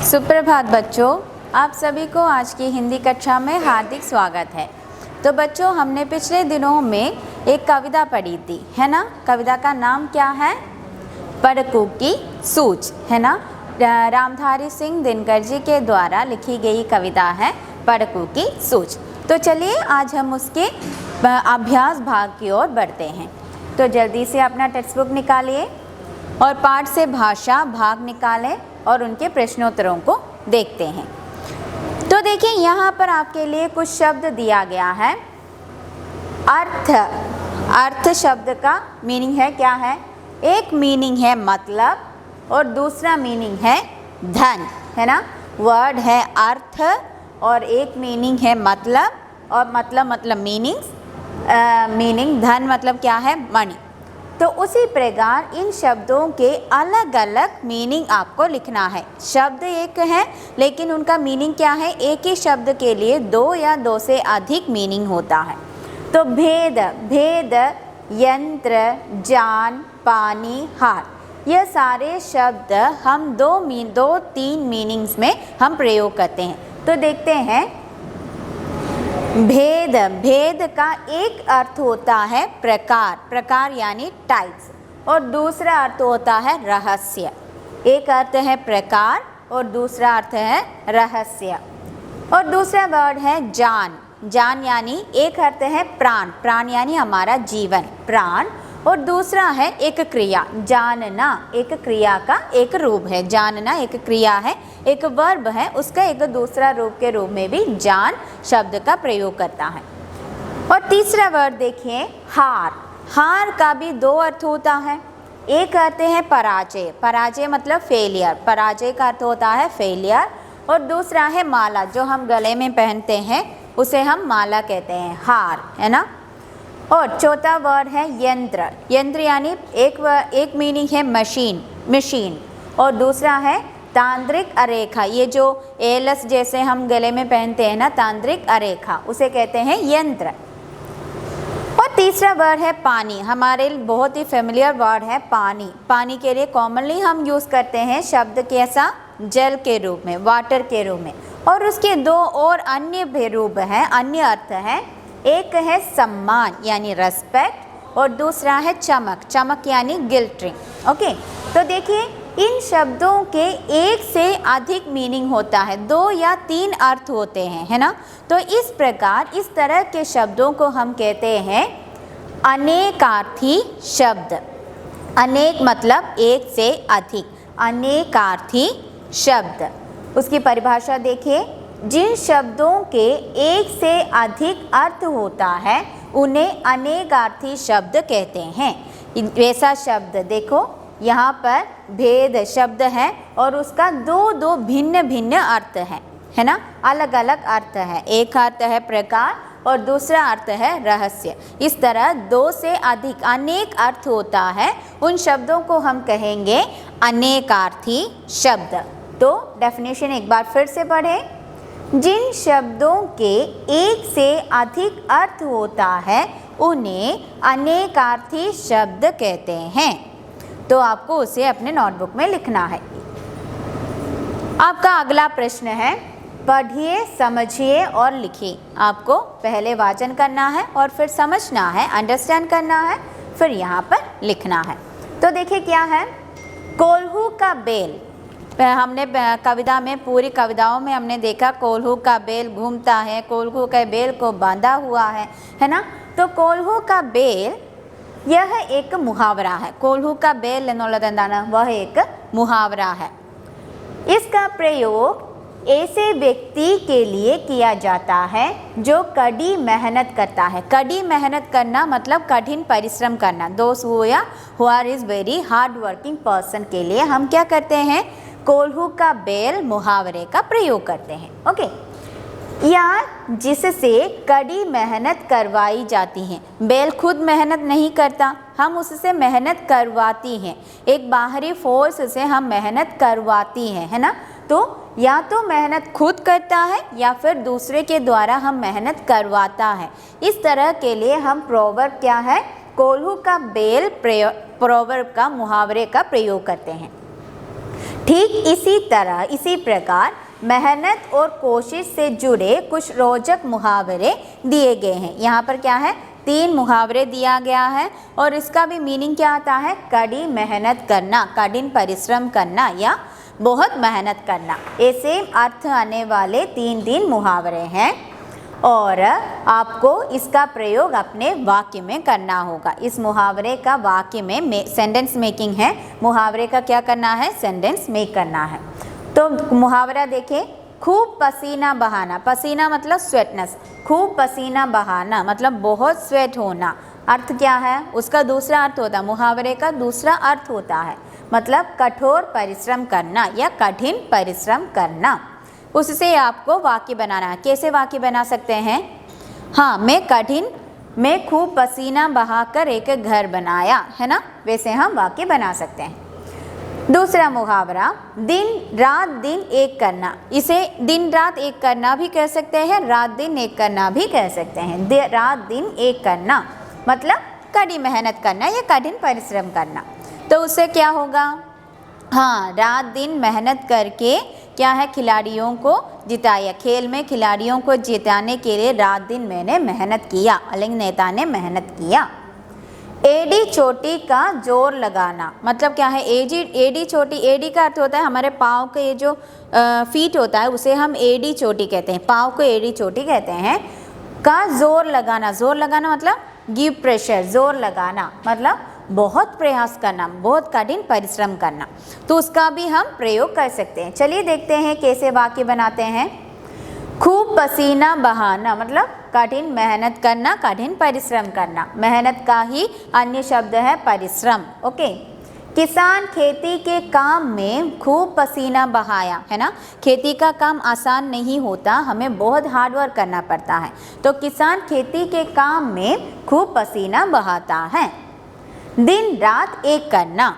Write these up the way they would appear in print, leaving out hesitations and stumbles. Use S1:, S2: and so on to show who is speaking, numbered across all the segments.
S1: सुप्रभात बच्चों, आप सभी को आज की हिंदी कक्षा में हार्दिक स्वागत है। तो बच्चों, हमने पिछले दिनों में एक कविता पढ़ी थी, है ना। कविता का नाम क्या है? पड़कू की सूझ, है ना। रामधारी सिंह दिनकर जी के द्वारा लिखी गई कविता है पड़कू की सूझ। तो चलिए आज हम उसके अभ्यास भाग की ओर बढ़ते हैं। तो जल्दी से अपना टेक्स्ट बुक निकालिए और पाठ से भाषा भाग निकालें और उनके प्रश्नोत्तरों को देखते हैं। तो देखिए, यहाँ पर आपके लिए कुछ शब्द दिया गया है। अर्थ शब्द का मीनिंग है क्या है? एक मीनिंग है मतलब और दूसरा मीनिंग है धन, है ना। वर्ड है अर्थ और एक मीनिंग है मतलब और मतलब मीनिंग धन मतलब क्या है? मनी। तो उसी प्रकार इन शब्दों के अलग अलग मीनिंग आपको लिखना है। शब्द एक है लेकिन उनका मीनिंग क्या है? एक ही शब्द के लिए दो या दो से अधिक मीनिंग होता है। तो भेद, यंत्र, जान, पानी, हार, यह सारे शब्द हम दो तीन मीनिंग्स में हम प्रयोग करते हैं। तो देखते हैं, भेद का एक अर्थ होता है प्रकार यानी टाइप्स, और दूसरा अर्थ होता है रहस्य। एक अर्थ है प्रकार और दूसरा अर्थ है रहस्य। और दूसरा वर्ड है जान यानी एक अर्थ है प्राण यानी हमारा जीवन, प्राण। और दूसरा है एक क्रिया, जानना एक क्रिया का एक रूप है। जानना एक क्रिया है, एक वर्ब है, उसका एक दूसरा रूप के रूप में भी जान शब्द का प्रयोग करता है। और तीसरा वर्ड देखिए, हार का भी दो अर्थ होता है। एक अर्थ है पराजय मतलब फेलियर, पराजय का अर्थ होता है फेलियर। और दूसरा है माला, जो हम गले में पहनते हैं उसे हम माला कहते हैं, हार, है ना। और चौथा वर्ड है यंत्र यानी एक मीनिंग है मशीन और दूसरा है तांत्रिक अरेखा। ये जो एलस जैसे हम गले में पहनते हैं ना, तांत्रिक अरेखा, उसे कहते हैं यंत्र। और तीसरा वर्ड है पानी। हमारे बहुत ही फेमिलियर वर्ड है पानी के लिए कॉमनली हम यूज़ करते हैं शब्द कैसा? जल के रूप में, वाटर के रूप में। और उसके दो और अन्य भी रूप हैं, अन्य अर्थ हैं। एक है सम्मान यानी रेस्पेक्ट और दूसरा है चमक यानी गिल्टरिंग। ओके, तो देखिए इन शब्दों के एक से अधिक मीनिंग होता है, दो या तीन अर्थ होते हैं, है ना। तो इस प्रकार इस तरह के शब्दों को हम कहते हैं अनेकार्थी शब्द। अनेक मतलब एक से अधिक, अनेकार्थी शब्द। उसकी परिभाषा देखिए, जिन शब्दों के एक से अधिक अर्थ होता है उन्हें अनेकार्थी शब्द कहते हैं। वैसा शब्द देखो, यहाँ पर भेद शब्द है और उसका दो भिन्न अर्थ है ना, अलग अलग अर्थ है। एक अर्थ है प्रकार और दूसरा अर्थ है रहस्य। इस तरह दो से अधिक अनेक अर्थ होता है, उन शब्दों को हम कहेंगे अनेकार्थी शब्द। तो डेफिनेशन एक बार फिर से पढ़ें। जिन शब्दों के एक से अधिक अर्थ होता है उन्हें अनेकार्थी शब्द कहते हैं। तो आपको उसे अपने नोटबुक में लिखना है। आपका अगला प्रश्न है, पढ़िए, समझिए और लिखिए। आपको पहले वाचन करना है और फिर समझना है, अंडरस्टैंड करना है, फिर यहाँ पर लिखना है। तो देखिए क्या है, कोल्हू का बेल। हमने कविता में, पूरी कविताओं में हमने देखा कोल्हू का बेल घूमता है, कोल्हू के बेल को बांधा हुआ है ना। तो कोल्हू का बेल यह एक मुहावरा है। कोल्हू का बेल वह एक मुहावरा है। इसका प्रयोग ऐसे व्यक्ति के लिए किया जाता है जो कड़ी मेहनत करता है। कड़ी मेहनत करना मतलब कठिन परिश्रम करना। दोस्त who are is very hard working person के लिए हम क्या करते हैं? कोल्हू का बेल मुहावरे का प्रयोग करते हैं। ओके, या जिससे कड़ी मेहनत करवाई जाती है। बेल खुद मेहनत नहीं करता, हम उससे मेहनत करवाती हैं। एक बाहरी फोर्स से हम मेहनत करवाती हैं, है ना। तो या तो मेहनत खुद करता है या फिर दूसरे के द्वारा हम मेहनत करवाता है। इस तरह के लिए हम प्रोवर्ब क्या है? कोल्हू का बेल प्रोवर्ब का, मुहावरे का प्रयोग करते हैं। ठीक इसी प्रकार मेहनत और कोशिश से जुड़े कुछ रोचक मुहावरे दिए गए हैं। यहाँ पर क्या है, 3 मुहावरे दिया गया है और इसका भी मीनिंग क्या आता है, कड़ी मेहनत करना, कठिन परिश्रम करना या बहुत मेहनत करना। ये सेम अर्थ आने वाले 3 मुहावरे हैं और आपको इसका प्रयोग अपने वाक्य में करना होगा। इस मुहावरे का वाक्य में सेंटेंस मेकिंग है, मुहावरे का क्या करना है, सेंटेंस मेक करना है। तो मुहावरा देखें, खूब पसीना बहाना, पसीना मतलब स्वेटनेस, खूब पसीना बहाना मतलब बहुत स्वेट होना। अर्थ क्या है, उसका दूसरा अर्थ होता है, मुहावरे का दूसरा अर्थ होता है मतलब कठोर परिश्रम करना या कठिन परिश्रम करना। उससे आपको वाक्य बनाना है। कैसे वाक्य बना सकते हैं, हाँ, मैं खूब पसीना बहाकर एक घर बनाया, है ना, वैसे हम वाक्य बना सकते हैं। दूसरा मुहावरा, दिन रात दिन एक करना, इसे दिन रात एक करना भी कह सकते हैं, रात दिन एक करना भी कह सकते हैं। रात दिन एक करना मतलब कड़ी मेहनत करना या कठिन परिश्रम करना। तो उससे क्या होगा, हाँ, रात दिन मेहनत करके क्या है, खिलाड़ियों को जिताया, खेल में खिलाड़ियों को जिताने के लिए रात दिन मैंने मेहनत किया, अलिंग नेता ने मेहनत किया। एडी चोटी का जोर लगाना मतलब क्या है, एडी चोटी, एडी का अर्थ होता है हमारे पाँव के ये जो फीट होता है उसे हम एडी चोटी कहते हैं, पाँव को एडी चोटी कहते हैं। का जोर लगाना मतलब गिव प्रेशर, जोर लगाना मतलब बहुत प्रयास करना, बहुत कठिन परिश्रम करना। तो उसका भी हम प्रयोग कर सकते हैं। चलिए देखते हैं कैसे वाक्य बनाते हैं। खूब पसीना बहाना मतलब कठिन मेहनत करना, कठिन परिश्रम करना। मेहनत का ही अन्य शब्द है परिश्रम। ओके, किसान खेती के काम में खूब पसीना बहाया, है ना। खेती का काम आसान नहीं होता, हमें बहुत हार्ड वर्क करना पड़ता है। तो किसान खेती के काम में खूब पसीना बहाता है। दिन रात एक करना,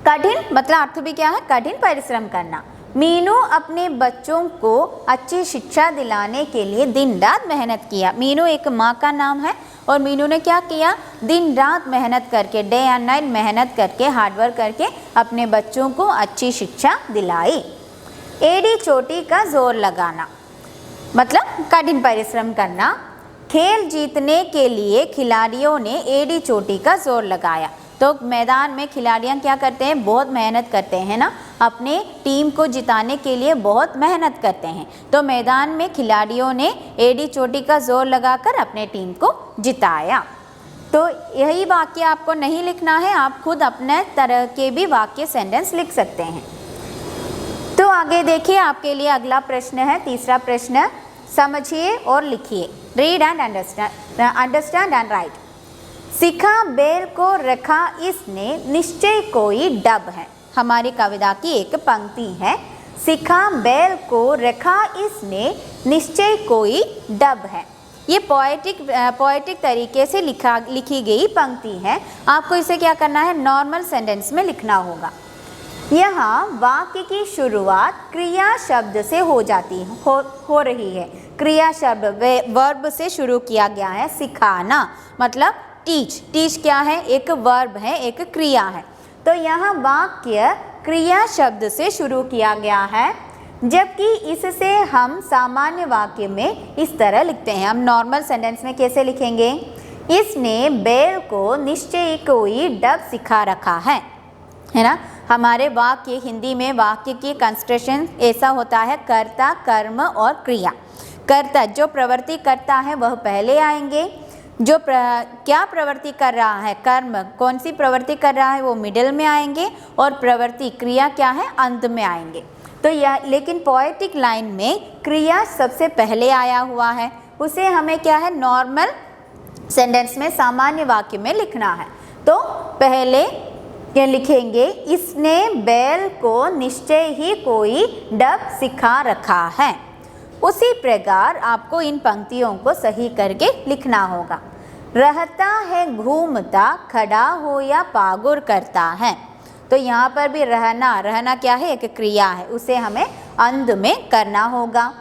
S1: कठिन मतलब अर्थ भी क्या है, कठिन परिश्रम करना। मीनू अपने बच्चों को अच्छी शिक्षा दिलाने के लिए दिन रात मेहनत किया। मीनू एक माँ का नाम है और मीनू ने क्या किया, दिन रात मेहनत करके, डे एंड नाइट मेहनत करके, हार्डवर्क करके अपने बच्चों को अच्छी शिक्षा दिलाई। एड़ी चोटी का जोर लगाना मतलब कठिन परिश्रम करना। खेल जीतने के लिए खिलाड़ियों ने एड़ी चोटी का जोर लगाया। तो मैदान में खिलाड़ियाँ क्या करते हैं, बहुत मेहनत करते हैं ना, अपने टीम को जिताने के लिए बहुत मेहनत करते हैं। तो मैदान में खिलाड़ियों ने एड़ी चोटी का जोर लगाकर अपने टीम को जिताया। तो यही वाक्य आपको नहीं लिखना है, आप खुद अपने तरह के भी वाक्य सेंटेंस लिख सकते हैं। तो आगे देखिए, आपके लिए अगला प्रश्न है, तीसरा प्रश्न, समझिए और लिखिए। Read and understand and right. सीखा बैल को रखा इसने, निश्चय कोई डब है। हमारी कविता की एक पंक्ति है, सीखा बैल को रखा इसने, निश्चय कोई डब है। ये पोएटिक तरीके से लिखी गई पंक्ति है। आपको इसे क्या करना है, नॉर्मल सेंटेंस में लिखना होगा। यहाँ वाक्य की शुरुआत क्रिया शब्द से हो जाती हो रही है। क्रिया शब्द वर्ब से शुरू किया गया है। सिखाना मतलब टीच क्या है, एक वर्ब है, एक क्रिया है। तो यहाँ वाक्य क्रिया शब्द से शुरू किया गया है, जबकि इससे हम सामान्य वाक्य में इस तरह लिखते हैं। हम नॉर्मल सेंटेंस में कैसे लिखेंगे, इसने बैल को निश्चय कोई डब सिखा रखा है ना। हमारे वाक्य हिंदी में वाक्य की कंस्ट्रक्शन ऐसा होता है, कर्ता, कर्म और क्रिया। कर्ता जो प्रवृत्ति करता है वह पहले आएंगे, जो क्या प्रवृत्ति कर रहा है, कर्म कौन सी प्रवृत्ति कर रहा है वो मिडिल में आएंगे, और प्रवृत्ति क्रिया क्या है अंत में आएंगे। तो यह लेकिन पोएटिक लाइन में क्रिया सबसे पहले आया हुआ है, उसे हमें क्या है नॉर्मल सेंटेंस में सामान्य वाक्य में लिखना है। तो पहले क्या लिखेंगे, इसने बैल को निश्चय ही कोई डब सिखा रखा है। उसी प्रकार आपको इन पंक्तियों को सही करके लिखना होगा। रहता है घूमता, खड़ा हो या पागुर करता है। तो यहाँ पर भी रहना क्या है, एक क्रिया है, उसे हमें अंत में करना होगा।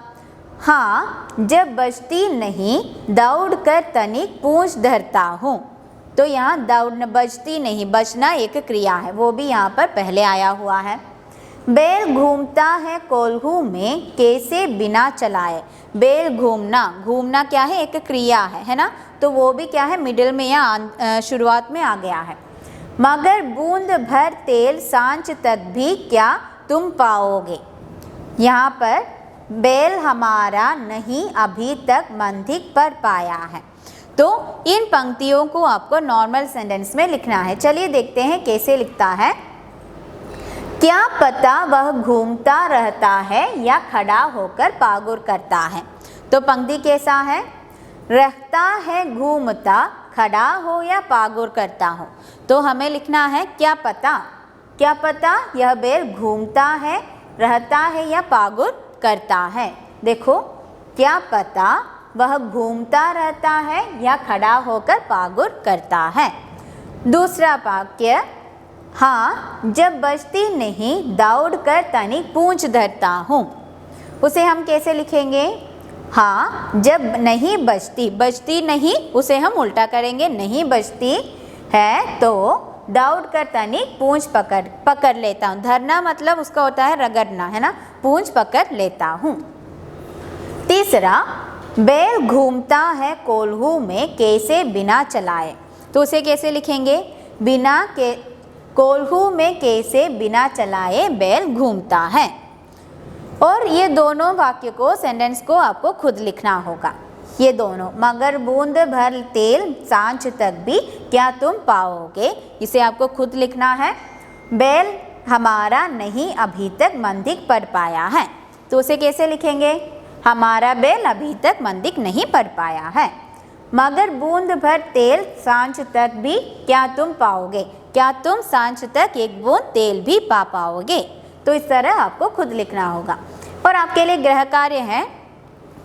S1: हाँ, जब बजती नहीं दौड़ कर तनिक पूंछ धरता हूँ। तो यहाँ दौड़ना, बजती नहीं, बजना एक क्रिया है, वो भी यहाँ पर पहले आया हुआ है। बैल घूमता है कोल्हू में, कैसे बिना चलाए। बैल घूमना, घूमना क्या है, एक क्रिया है ना, तो वो भी क्या है, मिडिल में या शुरुआत में आ गया है। मगर बूंद भर तेल सांझ तक भी क्या तुम पाओगे। यहाँ पर बैल हमारा नहीं अभी तक मंदिर पर पाया है। तो इन पंक्तियों को आपको नॉर्मल सेंटेंस में लिखना है। चलिए देखते हैं कैसे लिखता है। क्या पता वह घूमता रहता है या खड़ा होकर पागुर करता है। तो पंक्ति कैसा है, रहता है घूमता, खड़ा हो या पागुर करता हो। तो हमें लिखना है क्या पता, क्या पता यह बैल घूमता है, रहता है या पागुर करता है। देखो, क्या पता वह घूमता रहता है या खड़ा होकर पागुर करता है। दूसरा वाक्य, हाँ जब बजती नहीं दौड़ कर तनिक पूंछ धरता हूँ। उसे हम कैसे लिखेंगे, हाँ जब नहीं बजती, बजती नहीं उसे हम उल्टा करेंगे, नहीं बजती है तो दौड़ कर तनिक पूंछ पकड़ लेता हूँ। धरना मतलब उसका होता है रगड़ना, है ना, पूंछ पकड़ लेता हूँ। तीसरा, बैल घूमता है कोल्हू में, कैसे बिना चलाए। तो उसे कैसे लिखेंगे, बिना के, कोल्हू में कैसे बिना चलाए बैल घूमता है। और ये दोनों वाक्य को, सेंटेंस को आपको खुद लिखना होगा, ये दोनों। मगर बूंद भर तेल सांझ तक भी क्या तुम पाओगे, इसे आपको खुद लिखना है। बैल हमारा नहीं अभी तक मंदिर पर पाया है। तो उसे कैसे लिखेंगे, हमारा बैल अभी तक मंदिर नहीं पर पाया है। मगर बूंद भर तेल सांझ तक भी क्या तुम पाओगे, क्या तुम सांझ तक एक बूंद तेल भी पा पाओगे। तो इस तरह आपको खुद लिखना होगा। और आपके लिए गृह कार्य है,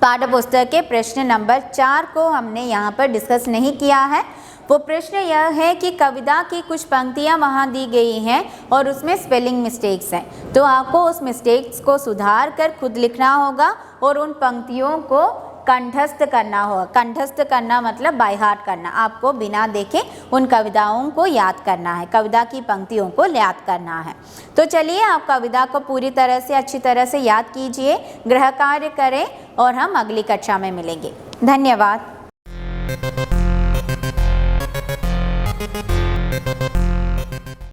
S1: पाठ्य पुस्तक के प्रश्न नंबर 4 को हमने यहाँ पर डिस्कस नहीं किया है। वो प्रश्न यह है कि कविता की कुछ पंक्तियाँ वहाँ दी गई हैं और उसमें स्पेलिंग मिस्टेक्स हैं, तो आपको उस मिस्टेक्स को सुधार कर खुद लिखना होगा और उन पंक्तियों को कंठस्थ करना होगा। कंठस्थ करना मतलब बाय हार्ट करना, आपको बिना देखे उन कविताओं को याद करना है, कविता की पंक्तियों को याद करना है। तो चलिए आप कविता को पूरी तरह से अच्छी तरह से याद कीजिए, गृह कार्य करें और हम अगली कक्षा में मिलेंगे। धन्यवाद।